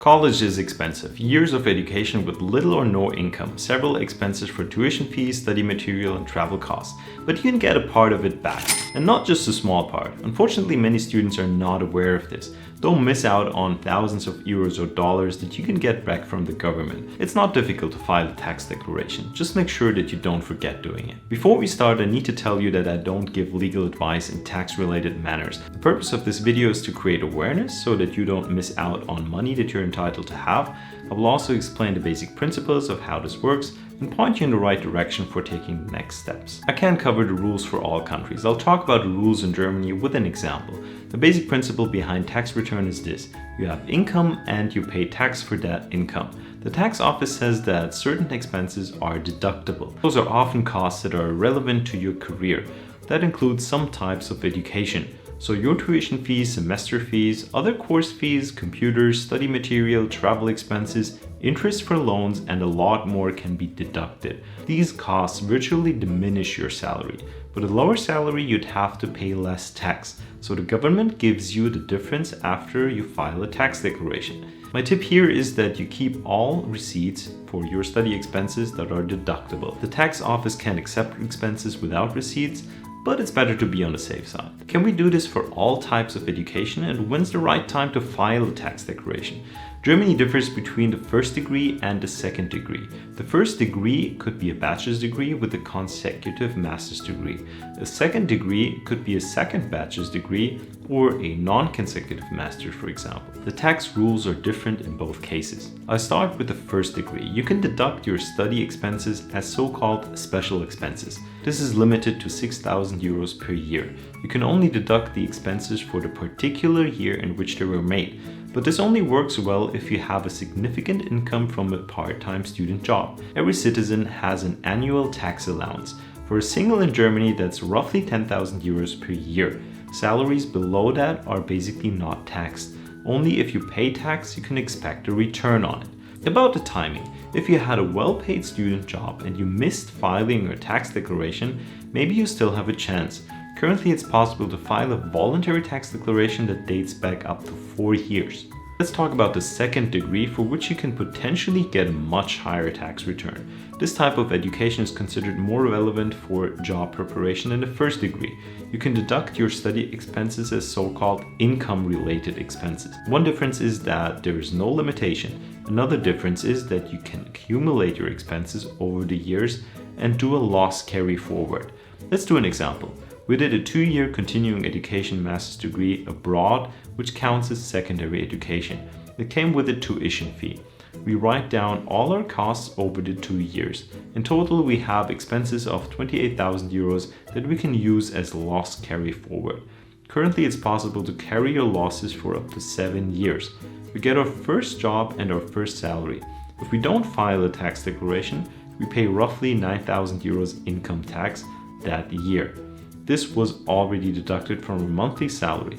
College is expensive. Years of education with little or no income, several expenses for tuition fees, study material, and travel costs. But you can get a part of it back, and not just a small part. Unfortunately, many students are not aware of this. Don't miss out on thousands of euros or dollars that you can get back from the government. It's not difficult to file a tax declaration. Just make sure that you don't forget doing it. Before we start, I need to tell you that I don't give legal advice in tax-related matters. The purpose of this video is to create awareness so that you don't miss out on money that you're entitled to have. I will also explain the basic principles of how this works and point you in the right direction for taking the next steps. I can't cover the rules for all countries. I'll talk about the rules in Germany with an example. The basic principle behind tax return is this: you have income and you pay tax for that income. The tax office says that certain expenses are deductible. Those are often costs that are relevant to your career. That includes some types of education. So your tuition fees, semester fees, other course fees, computers, study material, travel expenses, interest for loans, and a lot more can be deducted. These costs virtually diminish your salary. With a lower salary, you'd have to pay less tax. So the government gives you the difference after you file a tax declaration. My tip here is that you keep all receipts for your study expenses that are deductible. The tax office can accept expenses without receipts, but it's better to be on the safe side. Can we do this for all types of education, and when's the right time to file a tax declaration? Germany differs between the first degree and the second degree. The first degree could be a bachelor's degree with a consecutive master's degree. A second degree could be a second bachelor's degree or a non-consecutive master's, for example. The tax rules are different in both cases. I'll start with the first degree. You can deduct your study expenses as so-called special expenses. This is limited to 6,000 euros per year. You can only deduct the expenses for the particular year in which they were made. But this only works well if you have a significant income from a part-time student job. Every citizen has an annual tax allowance. For a single in Germany, that's roughly 10,000 euros per year. Salaries below that are basically not taxed. Only if you pay tax, you can expect a return on it. About the timing. If you had a well-paid student job and you missed filing your tax declaration, maybe you still have a chance. Currently, it's possible to file a voluntary tax declaration that dates back up to 4 years. Let's talk about the second degree, for which you can potentially get a much higher tax return. This type of education is considered more relevant for job preparation than the first degree. You can deduct your study expenses as so-called income-related expenses. One difference is that there is no limitation. Another difference is that you can accumulate your expenses over the years and do a loss carry forward. Let's do an example. We did a 2-year continuing education master's degree abroad, which counts as secondary education. It came with a tuition fee. We write down all our costs over the 2 years. In total, we have expenses of 28,000 euros that we can use as loss carry forward. Currently, it's possible to carry your losses for up to 7 years. We get our first job and our first salary. If we don't file a tax declaration, we pay roughly 9,000 euros income tax that year. This was already deducted from our monthly salary.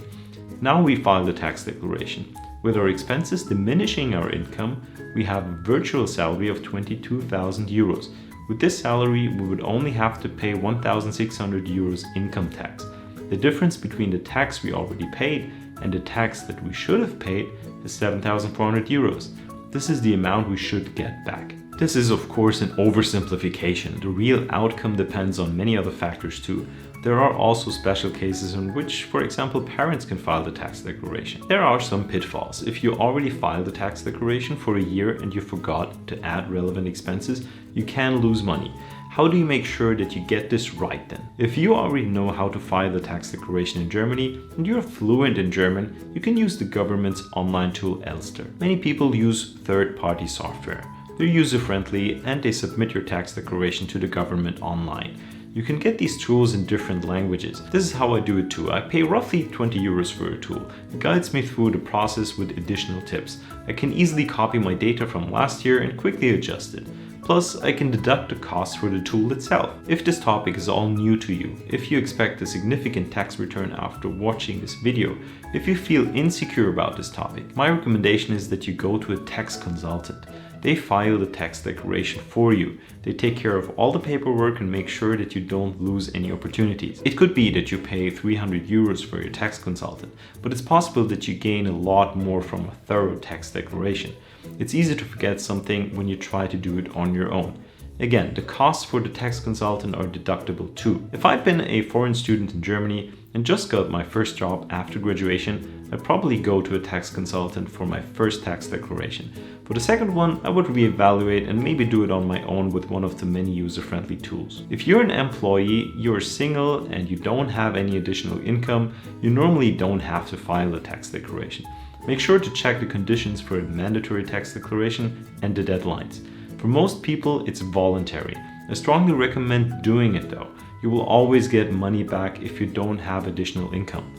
Now we file the tax declaration. With our expenses diminishing our income, we have a virtual salary of 22,000 euros. With this salary, we would only have to pay 1,600 euros income tax. The difference between the tax we already paid and the tax that we should have paid is 7,400 euros. This is the amount we should get back. This is of course an oversimplification. The real outcome depends on many other factors too. There are also special cases in which, for example, parents can file the tax declaration. There are some pitfalls. If you already filed the tax declaration for a year and you forgot to add relevant expenses, you can lose money. How do you make sure that you get this right then? If you already know how to file the tax declaration in Germany and you're fluent in German, you can use the government's online tool Elster. Many people use third-party software. They're user-friendly and they submit your tax declaration to the government online. You can get these tools in different languages. This is how I do it too. I pay roughly 20 euros for a tool. It guides me through the process with additional tips. I can easily copy my data from last year and quickly adjust it. Plus, I can deduct the cost for the tool itself. If this topic is all new to you, if you expect a significant tax return after watching this video, if you feel insecure about this topic, my recommendation is that you go to a tax consultant. They file the tax declaration for you. They take care of all the paperwork and make sure that you don't lose any opportunities. It could be that you pay 300 euros for your tax consultant, but it's possible that you gain a lot more from a thorough tax declaration. It's easy to forget something when you try to do it on your own. Again, the costs for the tax consultant are deductible too. If I'd been a foreign student in Germany and just got my first job after graduation, I'd probably go to a tax consultant for my first tax declaration. For the second one, I would reevaluate and maybe do it on my own with one of the many user-friendly tools. If you're an employee, you're single and you don't have any additional income, you normally don't have to file a tax declaration. Make sure to check the conditions for a mandatory tax declaration and the deadlines. For most people, it's voluntary. I strongly recommend doing it though. You will always get money back if you don't have additional income.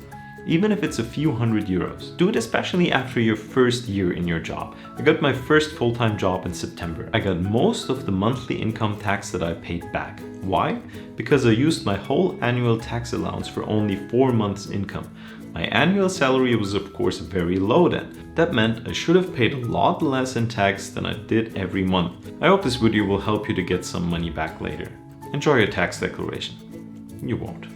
Even if it's a few hundred euros. Do it especially after your first year in your job. I got my first full-time job in September. I got most of the monthly income tax that I paid back. Why? Because I used my whole annual tax allowance for only 4 months' income. My annual salary was of course very low then. That meant I should have paid a lot less in tax than I did every month. I hope this video will help you to get some money back later. Enjoy your tax declaration. You won't.